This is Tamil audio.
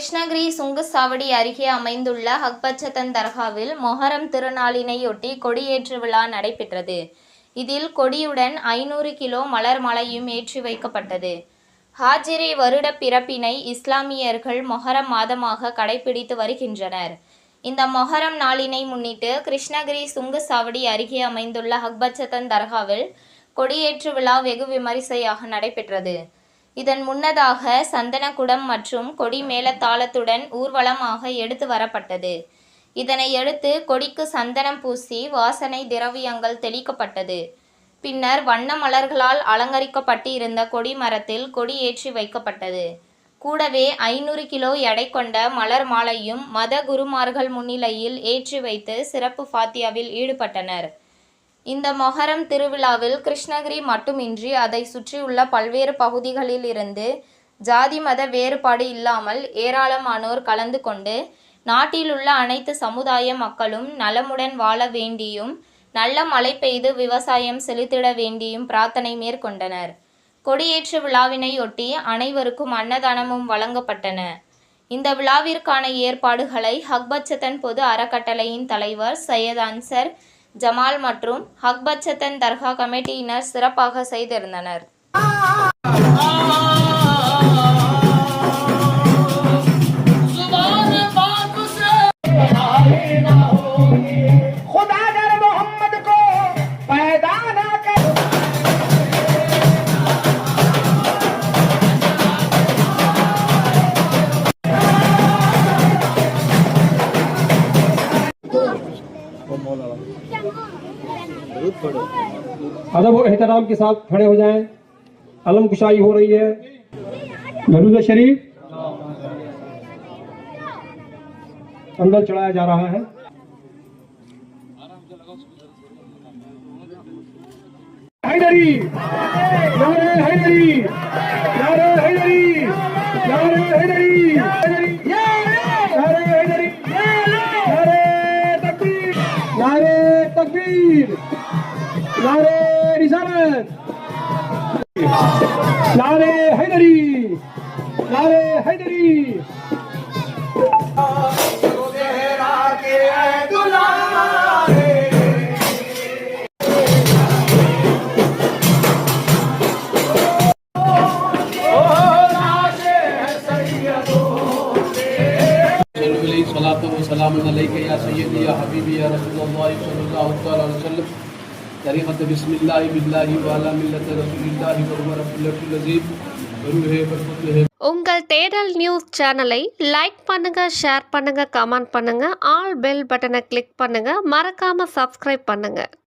கிருஷ்ணகிரி சுங்கச்சாவடி அருகே அமைந்துள்ள ஹக்பச்சத்தன் தர்காவில் மொஹரம் திருநாளினையொட்டி கொடியேற்று விழா நடைபெற்றது. இதில் கொடியுடன் 500 கிலோ மலர் மாலையும் ஏற்றி வைக்கப்பட்டது. ஹாஜிரி வருட பிறப்பினை இஸ்லாமியர்கள் மொஹரம் மாதமாக கடைபிடித்து வருகின்றனர். இந்த மொஹரம் நாளினை முன்னிட்டு கிருஷ்ணகிரி சுங்கச்சாவடி அருகே அமைந்துள்ள ஹக்பச்சத்தன் தர்காவில் கொடியேற்று விழா வெகு விமரிசையாக நடைபெற்றது. இதன் முன்னதாக சந்தனக்குடம் மற்றும் கொடி மேளதாளத்துடன் ஊர்வலமாக எடுத்து வரப்பட்டது. இதனையடுத்து கொடிக்கு சந்தனம் பூசி வாசனை திரவியங்கள் தெளிக்கப்பட்டது. பின்னர் வண்ண மலர்களால் அலங்கரிக்கப்பட்டிருந்த கொடி மரத்தில் கொடி ஏற்றி வைக்கப்பட்டது. கூடவே 500 கிலோ எடை கொண்ட மலர் மாலையும் மத குருமார்கள் முன்னிலையில் ஏற்றி வைத்து சிறப்பு ஃபாத்தியாவில் ஈடுபட்டனர். இந்த மொஹரம் திருவிழாவில் கிருஷ்ணகிரி மட்டுமின்றி அதை சுற்றியுள்ள பல்வேறு பகுதிகளில் இருந்து ஜாதி மத வேறுபாடு இல்லாமல் ஏராளமானோர் கலந்து கொண்டு நாட்டிலுள்ள அனைத்து சமுதாய மக்களும் நலமுடன் வாழ வேண்டியும் நல்ல மழை பெய்து விவசாயம் செழித்திட வேண்டியும் பிரார்த்தனை மேற்கொண்டனர். கொடியேற்று விழாவினையொட்டி அனைவருக்கும் அன்னதானமும் வழங்கப்பட்டன. இந்த விழாவிற்கான ஏற்பாடுகளை ஹக்பச்சத்தன் பொது அறக்கட்டளையின் தலைவர் சையத் அன்சர் ஜமால் மற்றும் ஹக்பச்சத்தன் தர்கா கமிட்டியினர் சிறப்பாக செய்திருந்தனர். अदब और एहतराम के साथ खड़े हो जाएं। अलम कुशाई हो रही है। दरूद शरीफ अंदर चढ़ाया जा रहा है। हैदरी नारे हैदरी नारे हैदरी नारे हैदरी नारे हैदरी नारे तकबीर नारे रिसालत नारे हैदरी नारे हैदरी सलाम अलैका या सय्यदी या हबीबी या रसूलुल्लाह सल्लल्लाहु अलैहि वसल्लम तरीक़त बिस्मिल्लाह बिल्लाहि व अला मिल्लत रसूलिल्लाह व हुवा रब्बुल अज़ीम रूहे बरकत है। உங்கள் தேடல் நியூஸ் சேனலை லைக் பண்ணுங்க, ஷேர் பண்ணுங்க, கமெண்ட் பண்ணுங்க, ஆல் பெல் பட்டனை கிளிக் பண்ணுங்க, மறக்காம சப்ஸ்கிரைப் பண்ணுங்க.